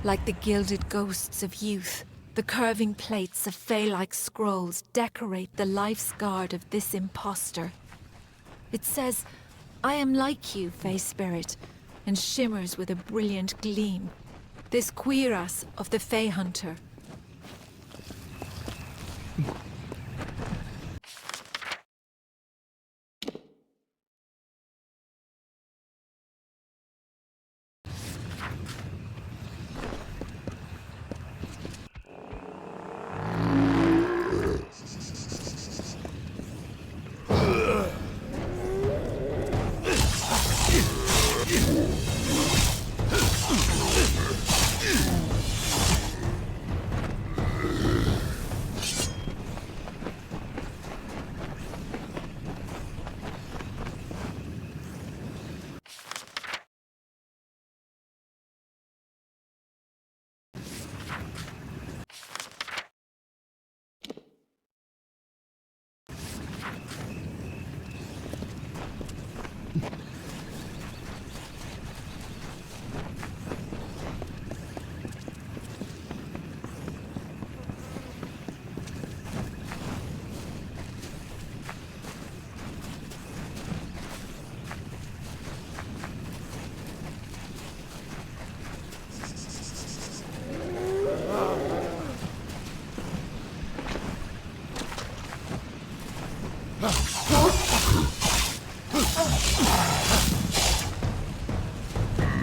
Like the gilded ghosts of youth, the curving plates of fey-like scrolls decorate the life's guard of this impostor. It says, "I am like you, Fey Spirit," and shimmers with a brilliant gleam. This cuirass of the Fey Hunter.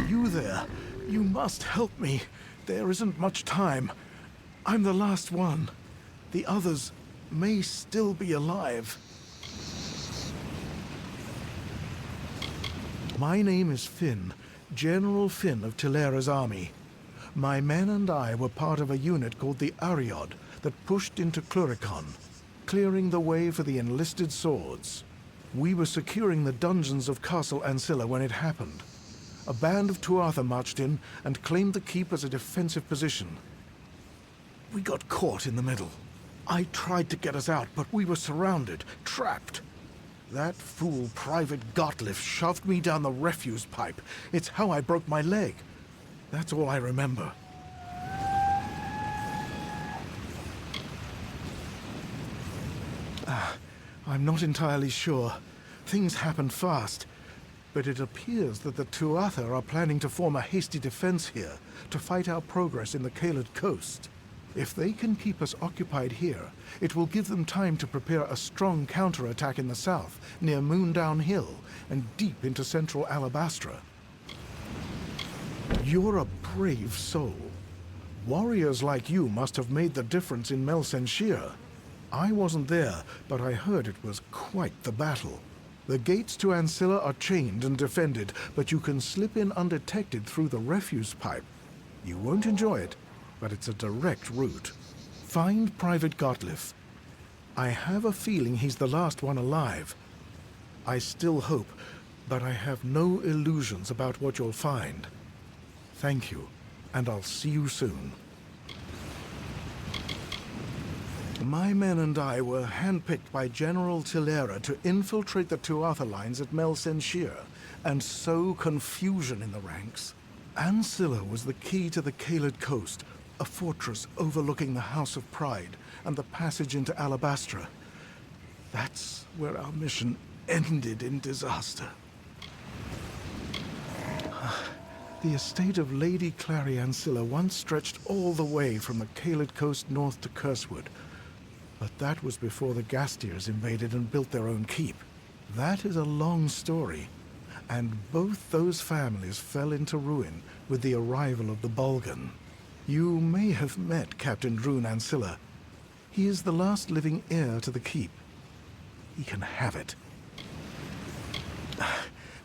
You there. You must help me. There isn't much time. I'm the last one. The others may still be alive. My name is Finn, General Finn of Telera's army. My men and I were part of a unit called the Ariod that pushed into Cluricon, clearing the way for the enlisted swords. We were securing the dungeons of Castle Ancilla when it happened. A band of Tuatha marched in and claimed the keep as a defensive position. We got caught in the middle. I tried to get us out, but we were surrounded, trapped. That fool Private Gottlieb shoved me down the refuse pipe. It's how I broke my leg. That's all I remember. I'm not entirely sure. Things happened fast. But it appears that the Tuatha are planning to form a hasty defense here to fight our progress in the Caelid coast. If they can keep us occupied here, it will give them time to prepare a strong counterattack in the south, near Moondown Hill, and deep into central Alabastra. You're a brave soul. Warriors like you must have made the difference in Melsenshir. I wasn't there, but I heard it was quite the battle. The gates to Ancilla are chained and defended, but you can slip in undetected through the refuse pipe. You won't enjoy it, but it's a direct route. Find Private Gottlieb. I have a feeling he's the last one alive. I still hope, but I have no illusions about what you'll find. Thank you, and I'll see you soon. My men and I were handpicked by General Tilera to infiltrate the Tuatha lines at Mel Senshir, and sow confusion in the ranks. Ancilla was the key to the Caelid coast, a fortress overlooking the House of Pride and the passage into Alabastra. That's where our mission ended in disaster. The estate of Lady Clary Ancilla once stretched all the way from the Caelid coast north to Cursewood, but that was before the Gastiers invaded and built their own keep. That is a long story, and both those families fell into ruin with the arrival of the Bulgan. You may have met Captain Drune Ancilla. He is the last living heir to the keep. He can have it.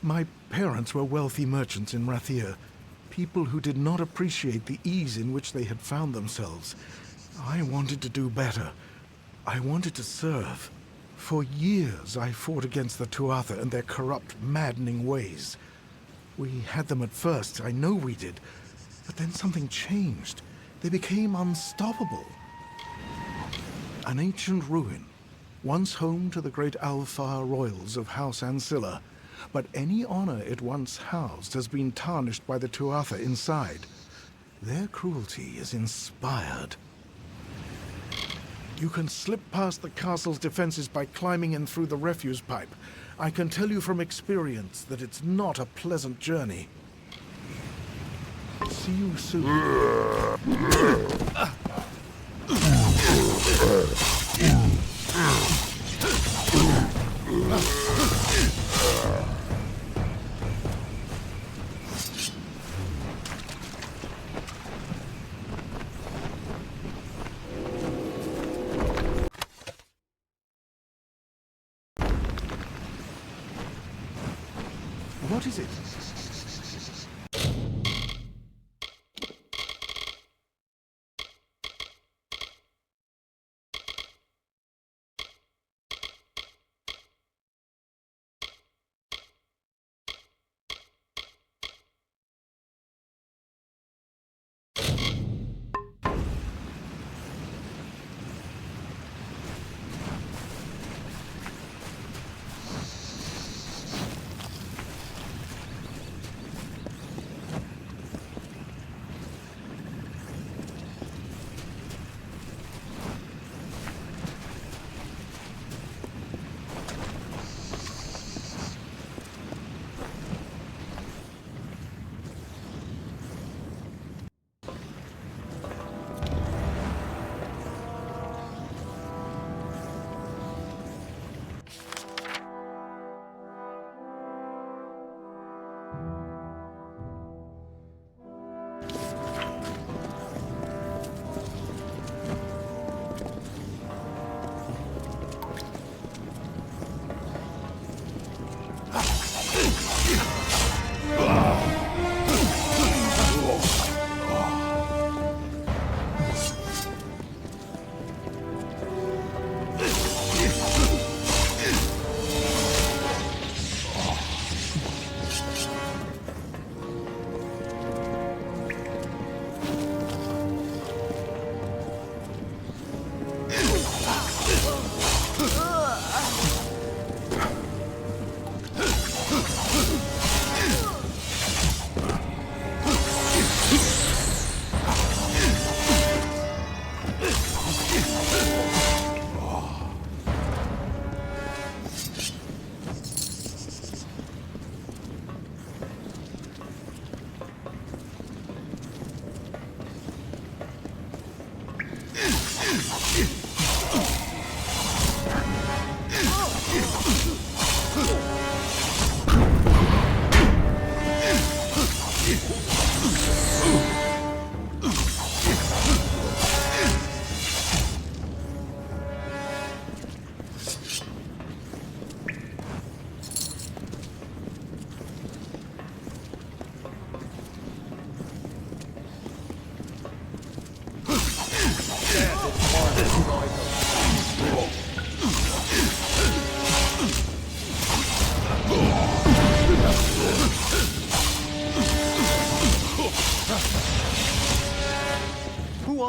My parents were wealthy merchants in Rathir, people who did not appreciate the ease in which they had found themselves. I wanted to do better. I wanted to serve. For years I fought against the Tuatha and their corrupt, maddening ways. We had them at first, I know we did, but then something changed. They became unstoppable. An ancient ruin, once home to the great Alfar royals of House Ancilla, but any honor it once housed has been tarnished by the Tuatha inside. Their cruelty is inspired. You can slip past the castle's defenses by climbing in through the refuse pipe. I can tell you from experience that it's not a pleasant journey. See you soon. What is it?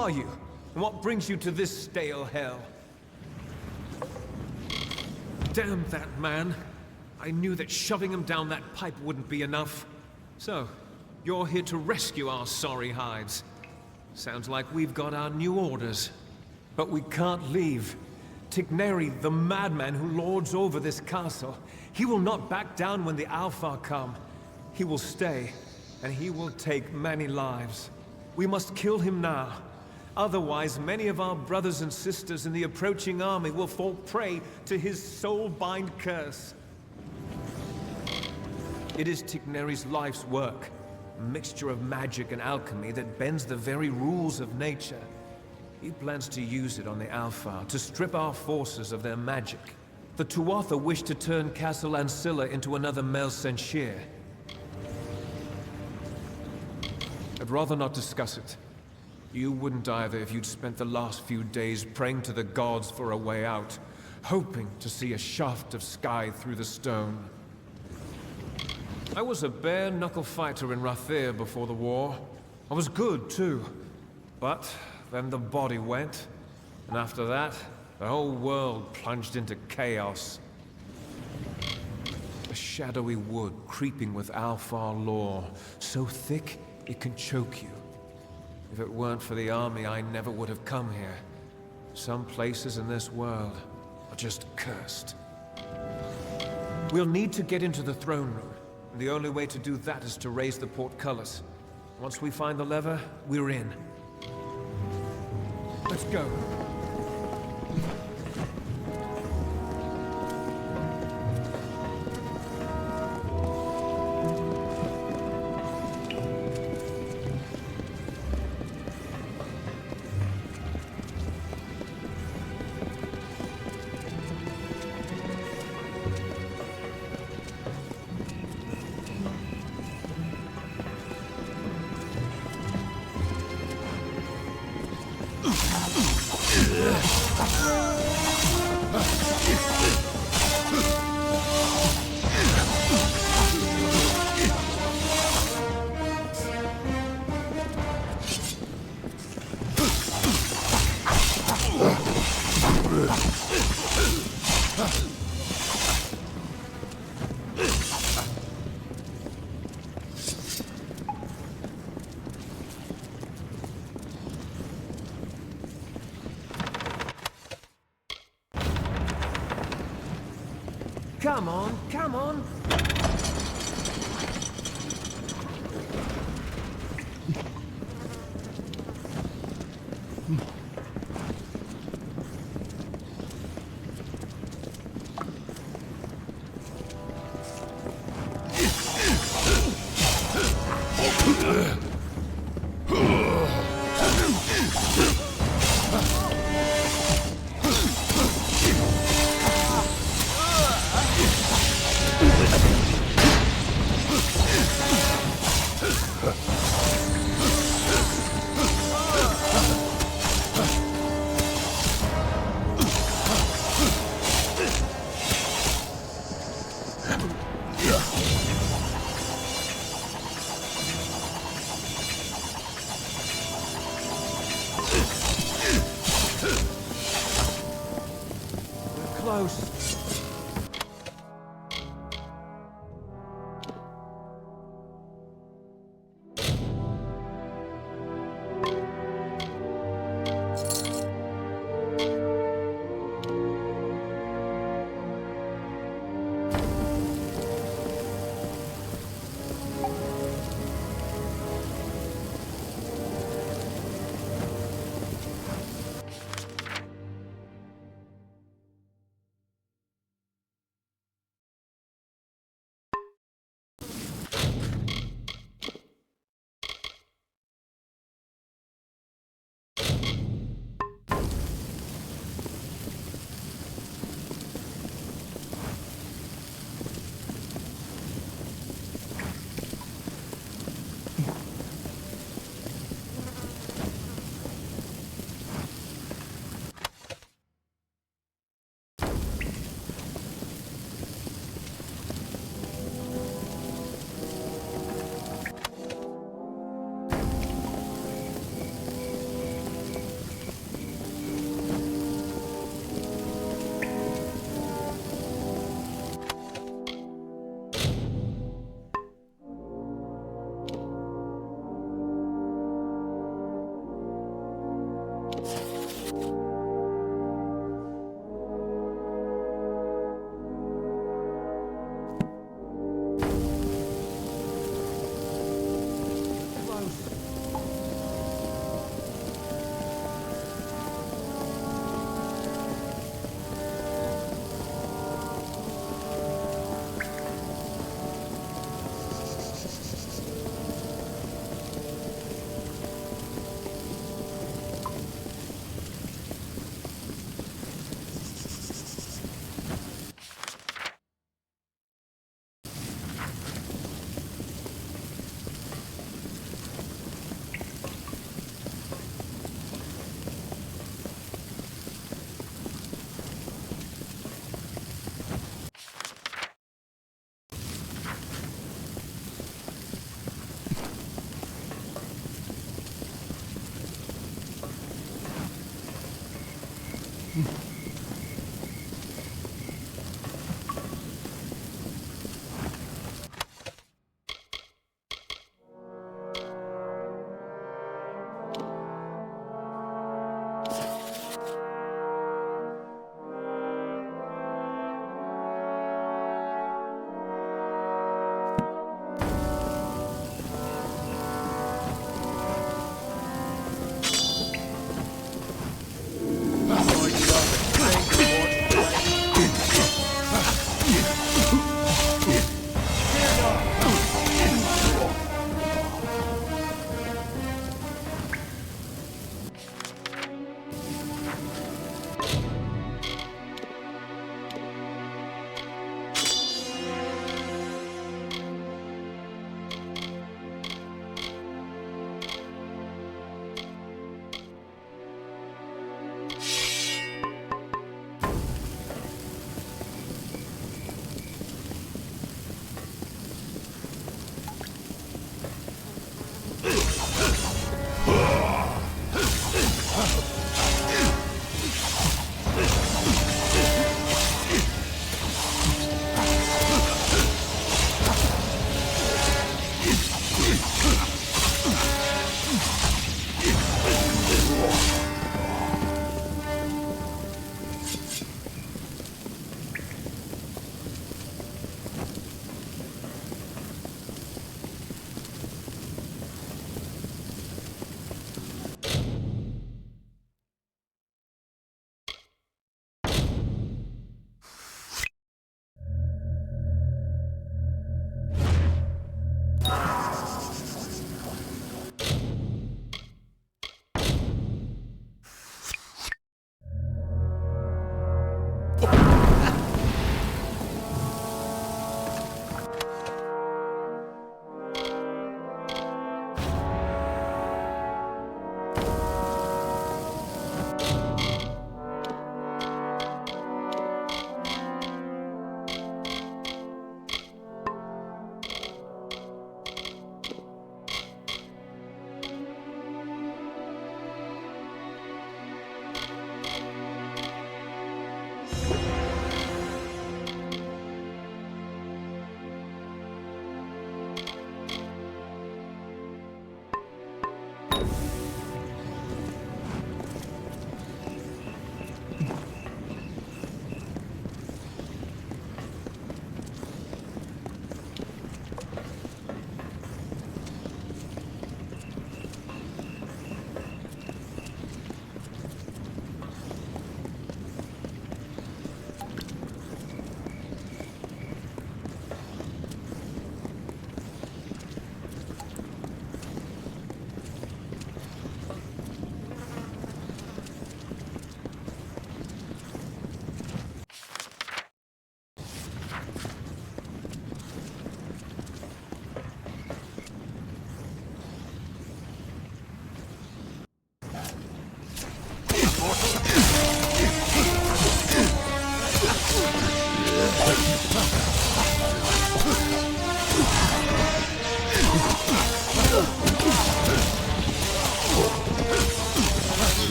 are you? And what brings you to this stale hell? Damn that man. I knew that shoving him down that pipe wouldn't be enough. So, you're here to rescue our sorry hides. Sounds like we've got our new orders. But we can't leave. Tigneri, the madman who lords over this castle, he will not back down when the Alfar come. He will stay, and he will take many lives. We must kill him now. Otherwise, many of our brothers and sisters in the approaching army will fall prey to his soul-bind curse. It is Tigneri's life's work, a mixture of magic and alchemy that bends the very rules of nature. He plans to use it on the Alfar to strip our forces of their magic. The Tuatha wish to turn Castle Ancilla into another Mel Senshir. I'd rather not discuss it. You wouldn't either if you'd spent the last few days praying to the gods for a way out, hoping to see a shaft of sky through the stone. I was a bare-knuckle fighter in Rathir before the war. I was good, too. But then the body went, and after that, the whole world plunged into chaos. A shadowy wood creeping with Alfar lore, so thick it can choke you. If it weren't for the army, I never would have come here. Some places in this world are just cursed. We'll need to get into the throne room. And the only way to do that is to raise the portcullis. Once we find the lever, we're in. Let's go. Come on, come on!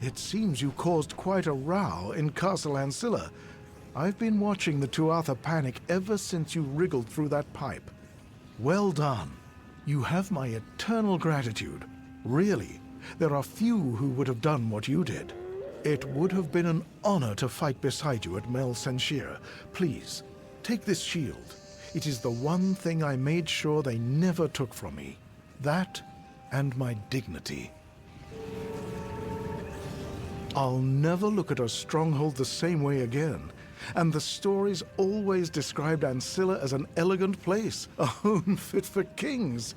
It seems you caused quite a row in Castle Ancilla. I've been watching the Tuatha panic ever since you wriggled through that pipe. Well done. You have my eternal gratitude. Really, there are few who would have done what you did. It would have been an honor to fight beside you at Mel Senshir. Please, take this shield. It is the one thing I made sure they never took from me. That and my dignity. I'll never look at a stronghold the same way again. And the stories always described Ancilla as an elegant place, a home fit for kings.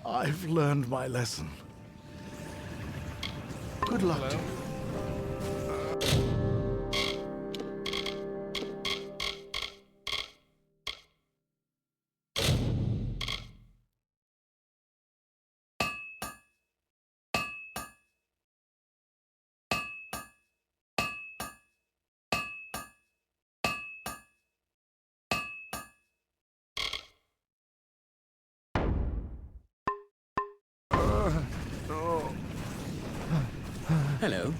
I've learned my lesson. Good luck to you. Hello.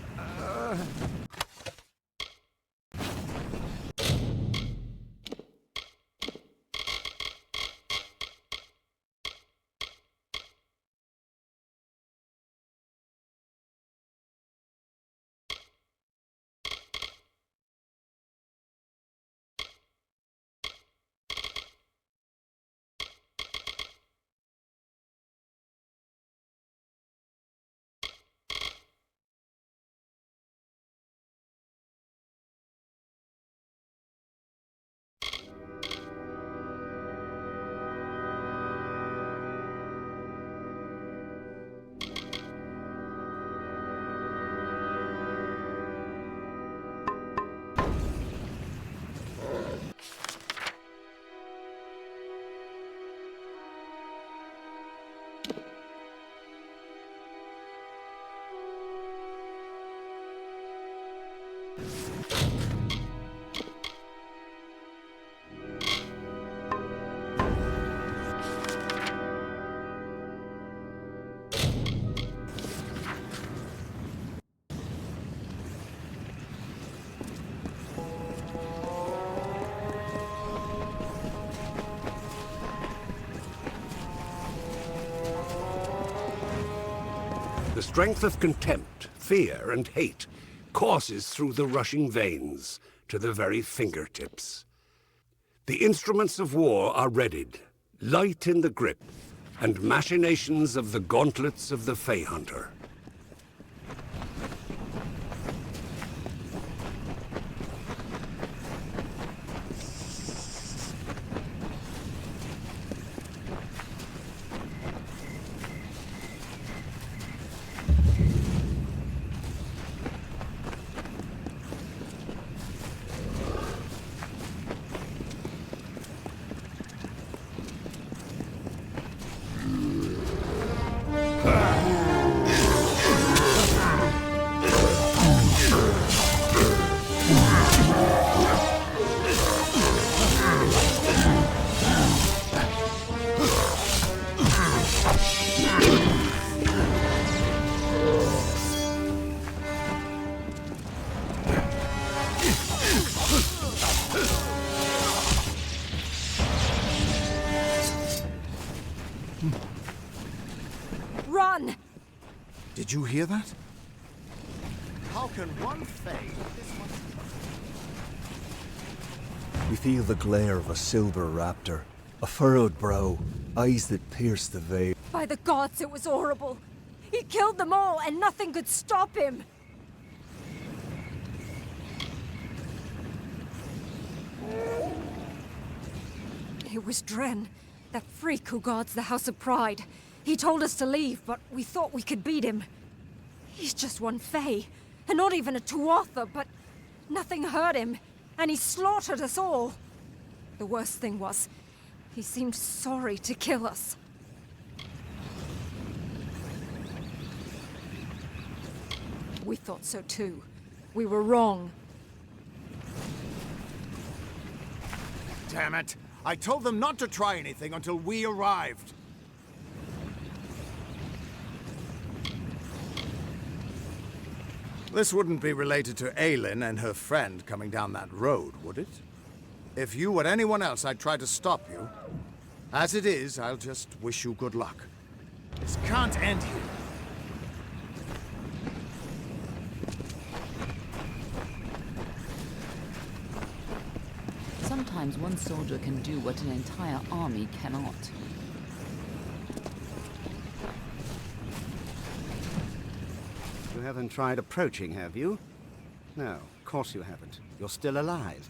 The strength of contempt, fear, and hate courses through the rushing veins to the very fingertips. The instruments of war are readied, light in the grip, and machinations of the gauntlets of the Fey Hunter. Did you hear that? How can one fade this much? We feel the glare of a silver raptor, a furrowed brow, eyes that pierce the veil. By the gods, it was horrible. He killed them all, and nothing could stop him. It was Dren, that freak who guards the House of Pride. He told us to leave, but we thought we could beat him. He's just one Fae, and not even a Tuatha, but nothing hurt him, and he slaughtered us all. The worst thing was, he seemed sorry to kill us. We thought so too. We were wrong. Damn it! I told them not to try anything until we arrived. This wouldn't be related to Aylin and her friend coming down that road, would it? If you were anyone else, I'd try to stop you. As it is, I'll just wish you good luck. This can't end here. Sometimes one soldier can do what an entire army cannot. You haven't tried approaching, have you? No, of course you haven't. You're still alive.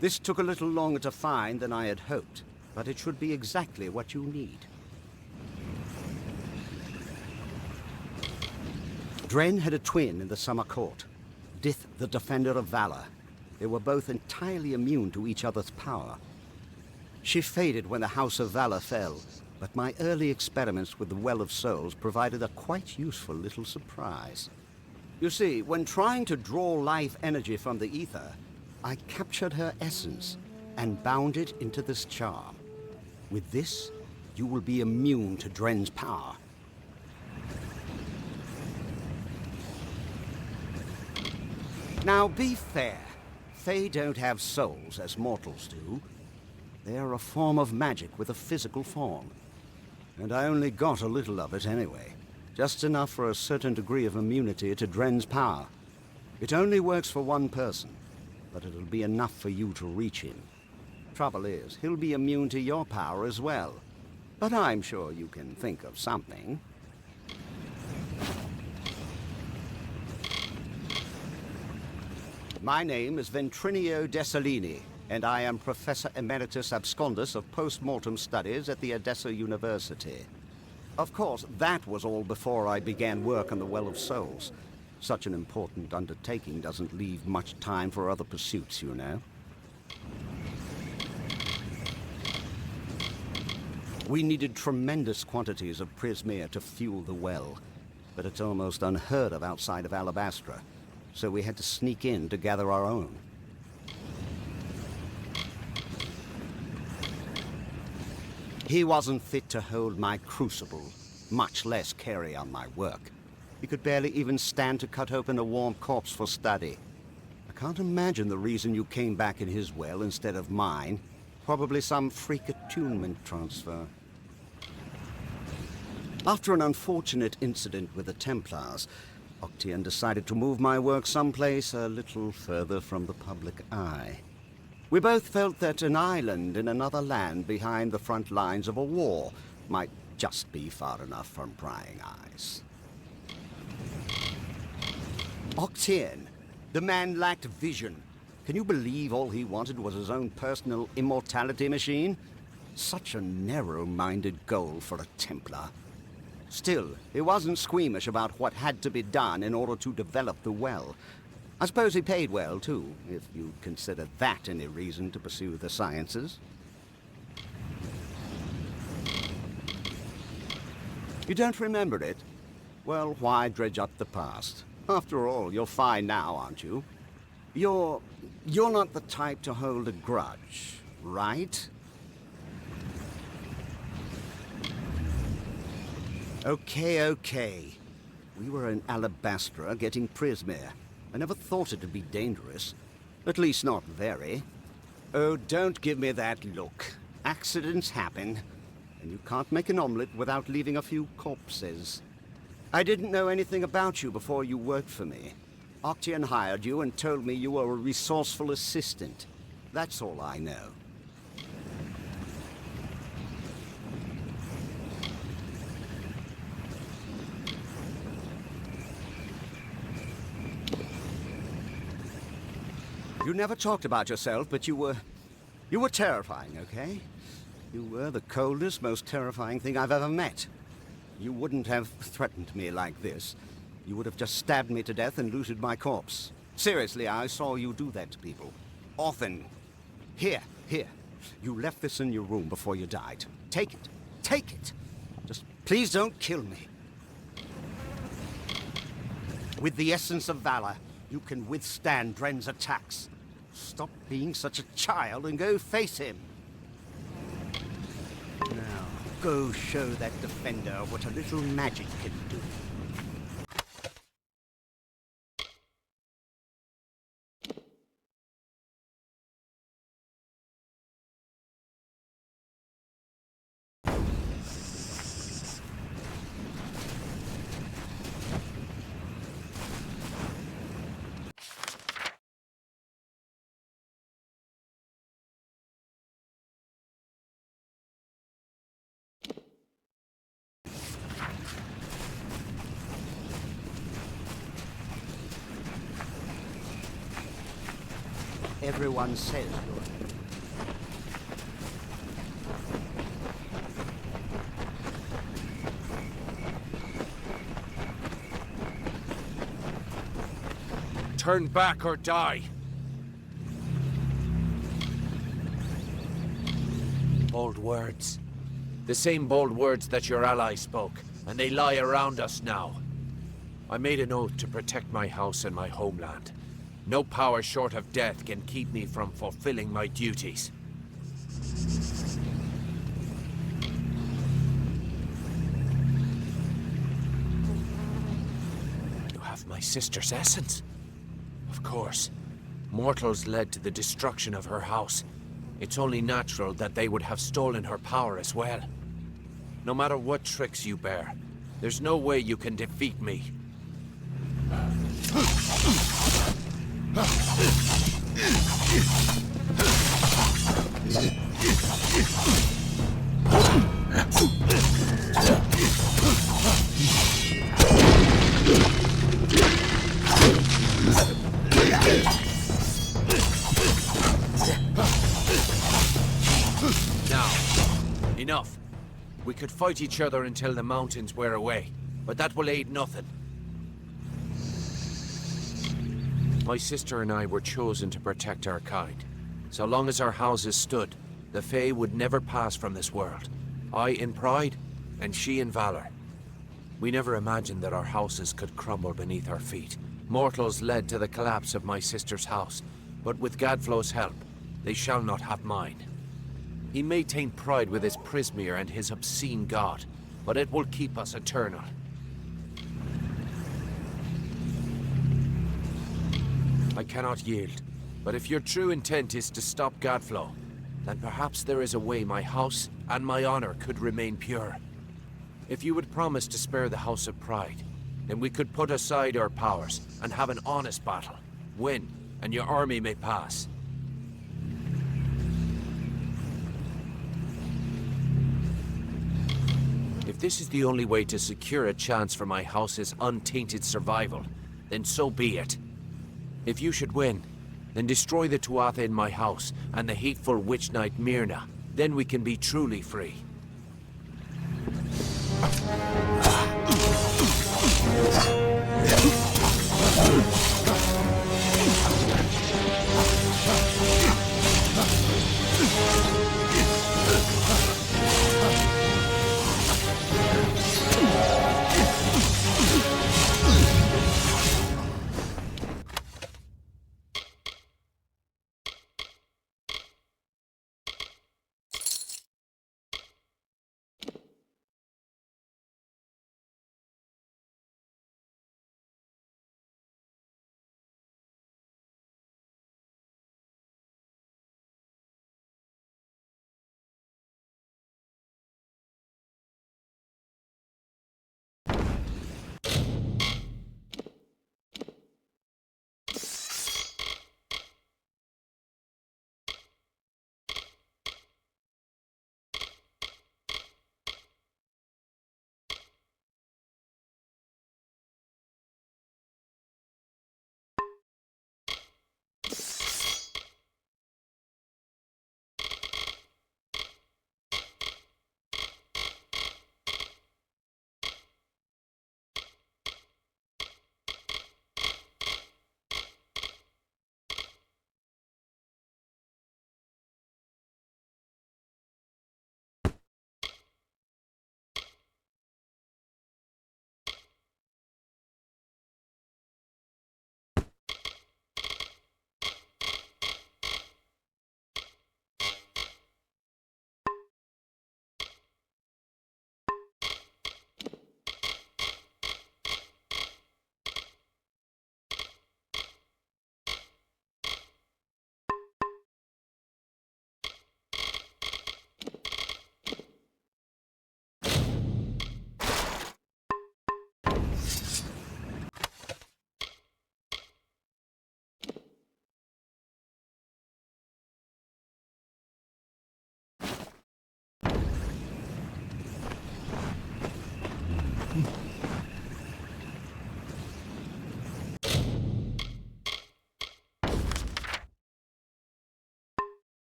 This took a little longer to find than I had hoped, but it should be exactly what you need. Dren had a twin in the Summer Court, Dith the Defender of Valor. They were both entirely immune to each other's power. She faded when the House of Valor fell, but my early experiments with the Well of Souls provided a quite useful little surprise. You see, when trying to draw life energy from the ether, I captured her essence and bound it into this charm. With this, you will be immune to Dren's power. Now be fair. Fae don't have souls as mortals do. They are a form of magic with a physical form. And I only got a little of it anyway. Just enough for a certain degree of immunity to Dren's power. It only works for one person, but it'll be enough for you to reach him. Trouble is, he'll be immune to your power as well. But I'm sure you can think of something. My name is Ventrinio Dessalini, and I am Professor Emeritus Abscondus of Post-Mortem Studies at the Edessa University. Of course, that was all before I began work on the Well of Souls. Such an important undertaking doesn't leave much time for other pursuits, you know. We needed tremendous quantities of prismere to fuel the well, but it's almost unheard of outside of Alabastra, so we had to sneak in to gather our own. He wasn't fit to hold my crucible, much less carry on my work. He could barely even stand to cut open a warm corpse for study. I can't imagine the reason you came back in his well instead of mine. Probably some freak attunement transfer. After an unfortunate incident with the Templars, Octian decided to move my work someplace a little further from the public eye. We both felt that an island in another land behind the front lines of a war might just be far enough from prying eyes. Octian, the man lacked vision. Can you believe all he wanted was his own personal immortality machine? Such a narrow-minded goal for a Templar. Still, he wasn't squeamish about what had to be done in order to develop the well. I suppose he paid well, too, if you consider that any reason to pursue the sciences. You don't remember it? Well, why dredge up the past? After all, you're fine now, aren't you? You're not the type to hold a grudge, right? Okay. We were in Alabastra getting prismere. I never thought it'd be dangerous. At least not very. Oh, don't give me that look. Accidents happen, and you can't make an omelet without leaving a few corpses. I didn't know anything about you before you worked for me. Octian hired you and told me you were a resourceful assistant. That's all I know. You never talked about yourself, but you were terrifying, okay? You were the coldest, most terrifying thing I've ever met. You wouldn't have threatened me like this. You would have just stabbed me to death and looted my corpse. Seriously, I saw you do that to people. Often. Here. You left this in your room before you died. Take it. Take it. Just please don't kill me. With the essence of valor, you can withstand Dren's attacks. Stop being such a child and go face him. Now, go show that defender what a little magic can do. Everyone says you're... Turn back or die. Bold words. The same bold words that your ally spoke, and they lie around us now. I made an oath to protect my house and my homeland. No power short of death can keep me from fulfilling my duties. You have my sister's essence? Of course. Mortals led to the destruction of her house. It's only natural that they would have stolen her power as well. No matter what tricks you bear, there's no way you can defeat me. Now, enough. We could fight each other until the mountains wear away, but that will aid nothing. My sister and I were chosen to protect our kind. So long as our houses stood, the Fae would never pass from this world. I in pride, and she in valor. We never imagined that our houses could crumble beneath our feet. Mortals led to the collapse of my sister's house, but with Gadflow's help, they shall not have mine. He may taint pride with his Prismeer and his obscene god, but it will keep us eternal. I cannot yield, but if your true intent is to stop Gadflow, then perhaps there is a way my house and my honor could remain pure. If you would promise to spare the House of Pride, then we could put aside our powers and have an honest battle. Win, and your army may pass. If this is the only way to secure a chance for my house's untainted survival, then so be it. If you should win, then destroy the Tuatha in my house and the hateful witch knight Myrna. Then we can be truly free.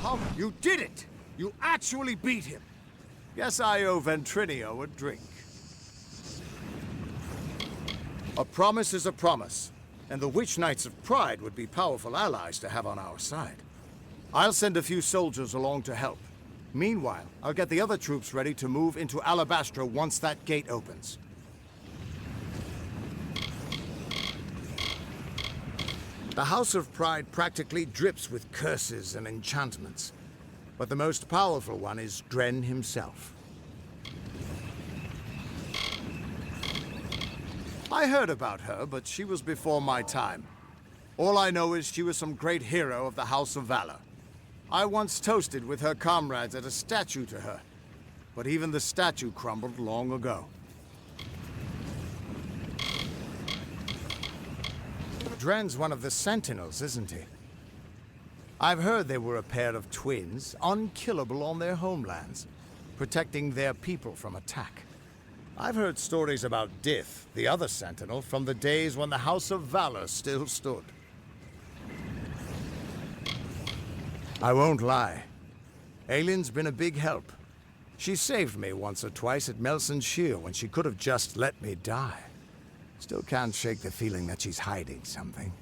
How? You did it! You actually beat him! Guess I owe Ventrinio a drink. A promise is a promise, and the Witch Knights of Pride would be powerful allies to have on our side. I'll send a few soldiers along to help. Meanwhile, I'll get the other troops ready to move into Alabastra once that gate opens. The House of Pride practically drips with curses and enchantments, but the most powerful one is Dren himself. I heard about her, but she was before my time. All I know is she was some great hero of the House of Valor. I once toasted with her comrades at a statue to her, but even the statue crumbled long ago. Dren's one of the Sentinels, isn't he? I've heard they were a pair of twins, unkillable on their homelands, protecting their people from attack. I've heard stories about Dith, the other Sentinel, from the days when the House of Valor still stood. I won't lie. Aylin's been a big help. She saved me once or twice at Melson Shear when she could have just let me die. Still can't shake the feeling that she's hiding something.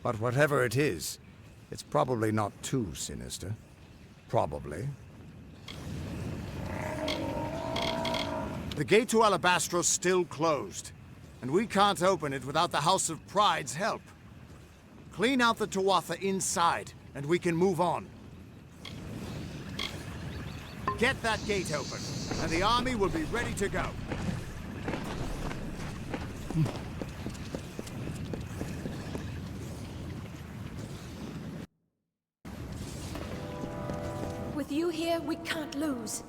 But whatever it is, it's probably not too sinister. Probably. The gate to Alabastra's still closed, and we can't open it without the House of Pride's help. Clean out the Tuatha inside, and we can move on. Get that gate open, and the army will be ready to go. With you here, we can't lose.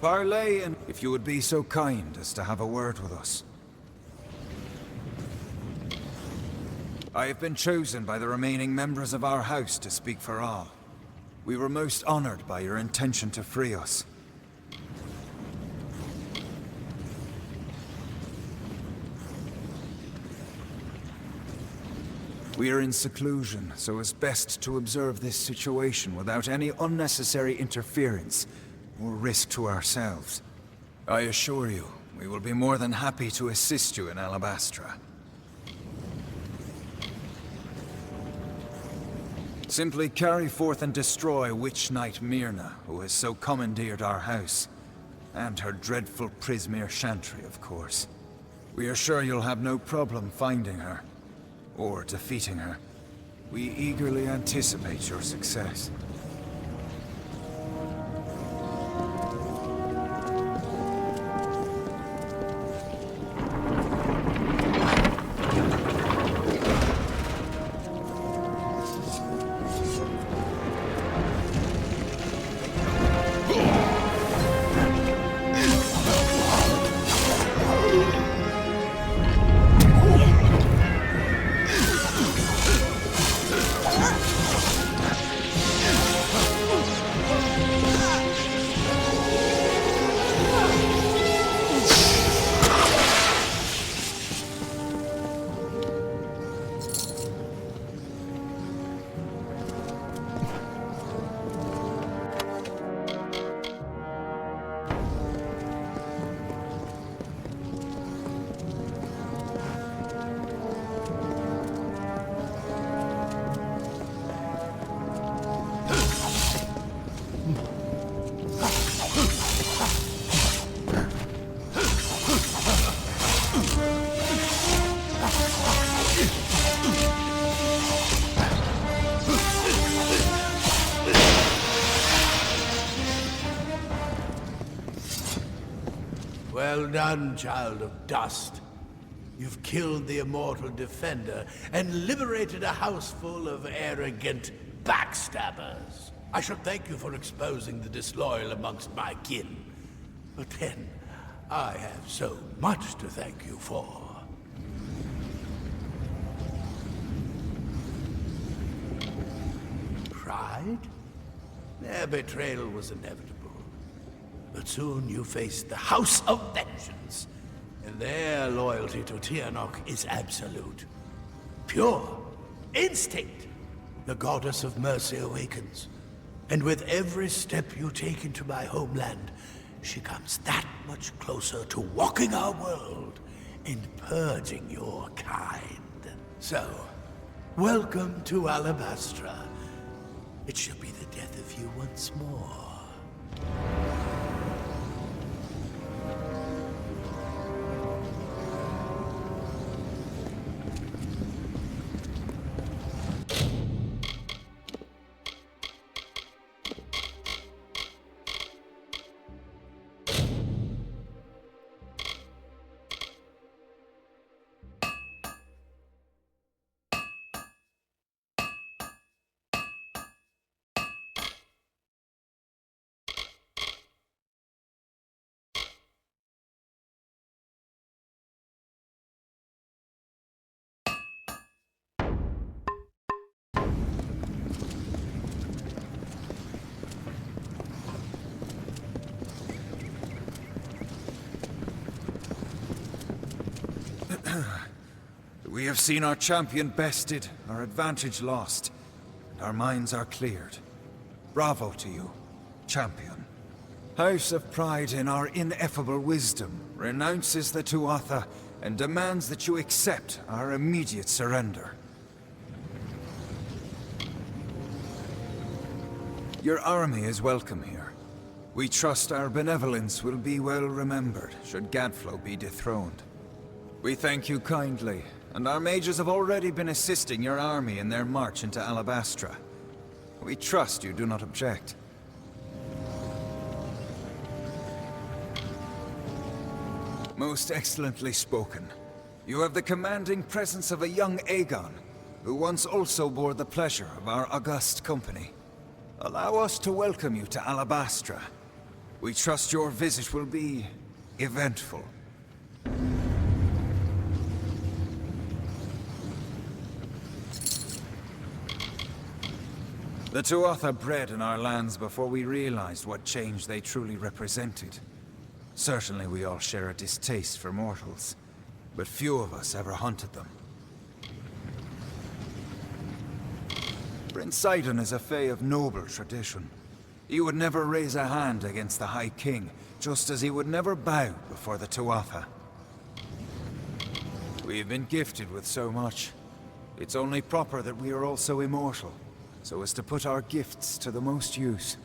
Parley, and if you would be so kind as to have a word with us. I have been chosen by the remaining members of our house to speak for all. We were most honored by your intention to free us. We are in seclusion, so it's best to observe this situation without any unnecessary interference or risk to ourselves. I assure you, we will be more than happy to assist you in Alabastra. Simply carry forth and destroy Witch Knight Myrna, who has so commandeered our house. And her dreadful Prismeer Chantry, of course. We are sure you'll have no problem finding her, or defeating her. We eagerly anticipate your success. Well done, child of dust. You've killed the immortal defender and liberated a house full of arrogant backstabbers. I should thank you for exposing the disloyal amongst my kin. But then, I have so much to thank you for. Pride? Their betrayal was inevitable. But soon you faced the House of Vengeance, and their loyalty to Tianok is absolute. Pure. Instinct. The goddess of mercy awakens. And with every step you take into my homeland, she comes that much closer to walking our world and purging your kind. So, welcome to Alabastra. It shall be the death of you once more. We have seen our champion bested, our advantage lost, and our minds are cleared. Bravo to you, champion. House of Pride, in our ineffable wisdom, renounces the Tuatha and demands that you accept our immediate surrender. Your army is welcome here. We trust our benevolence will be well remembered should Gadflow be dethroned. We thank you kindly, and our mages have already been assisting your army in their march into Alabastra. We trust you do not object. Most excellently spoken. You have the commanding presence of a young Aegon, who once also bore the pleasure of our august company. Allow us to welcome you to Alabastra. We trust your visit will be eventful. The Tuatha bred in our lands before we realized what change they truly represented. Certainly we all share a distaste for mortals, but few of us ever hunted them. Prince Sidon is a Fae of noble tradition. He would never raise a hand against the High King, just as he would never bow before the Tuatha. We have been gifted with so much. It's only proper that we are also immortal, so as to put our gifts to the most use.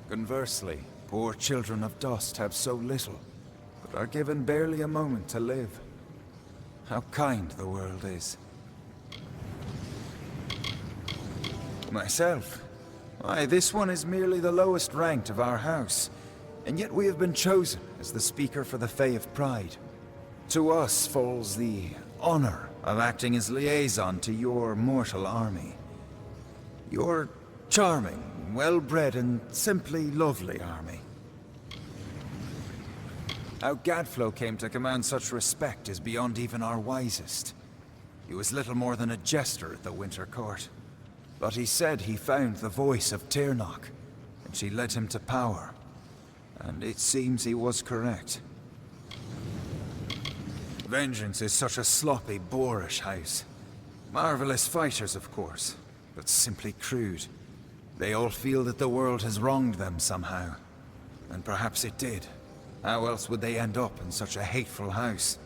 Conversely, poor children of dust have so little, but are given barely a moment to live. How kind the world is. Myself? Why, this one is merely the lowest ranked of our house, and yet we have been chosen as the speaker for the Fae of Pride. To us falls the honor of acting as liaison to your mortal army. Your charming, well-bred, and simply lovely army. How Gadflow came to command such respect is beyond even our wisest. He was little more than a jester at the Winter Court. But he said he found the voice of Tirnoch, and she led him to power. And it seems he was correct. Vengeance is such a sloppy, boorish house. Marvelous fighters, of course, but simply crude. They all feel that the world has wronged them somehow. And perhaps it did. How else would they end up in such a hateful house?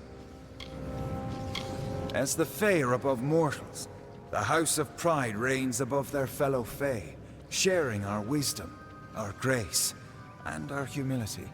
As the Fae are above mortals, the House of Pride reigns above their fellow Fae, sharing our wisdom, our grace, and our humility.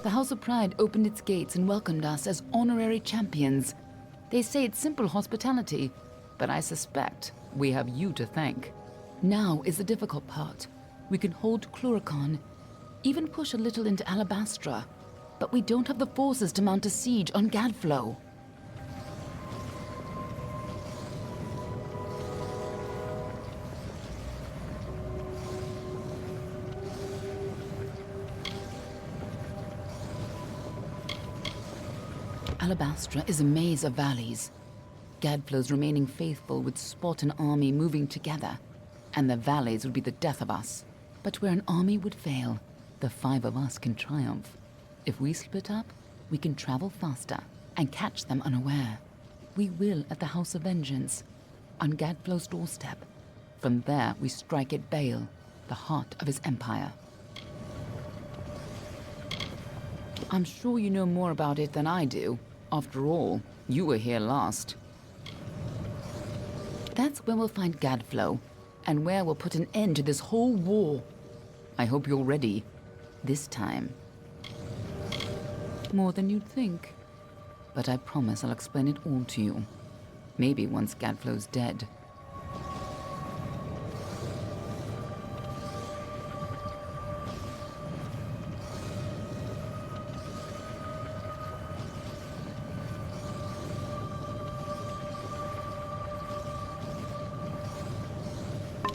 The House of Pride opened its gates and welcomed us as honorary champions. They say it's simple hospitality, but I suspect we have you to thank. Now is the difficult part. We can hold Cluricon, even push a little into Alabastra, but we don't have the forces to mount a siege on Gadflow. Alabastra is a maze of valleys. Gadflow's remaining faithful would spot an army moving together, and the valleys would be the death of us. But where an army would fail, the 5 of us can triumph. If we split up, we can travel faster and catch them unaware. We will at the House of Vengeance, on Gadflow's doorstep. From there, we strike at Bale, the heart of his empire. I'm sure you know more about it than I do. After all, you were here last. That's where we'll find Gadflow, and where we'll put an end to this whole war. I hope you're ready. This time. More than you'd think. But I promise I'll explain it all to you. Maybe once Gadflow's dead.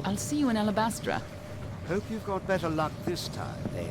I'll see you in Alabastra. Hope you've got better luck this time, eh?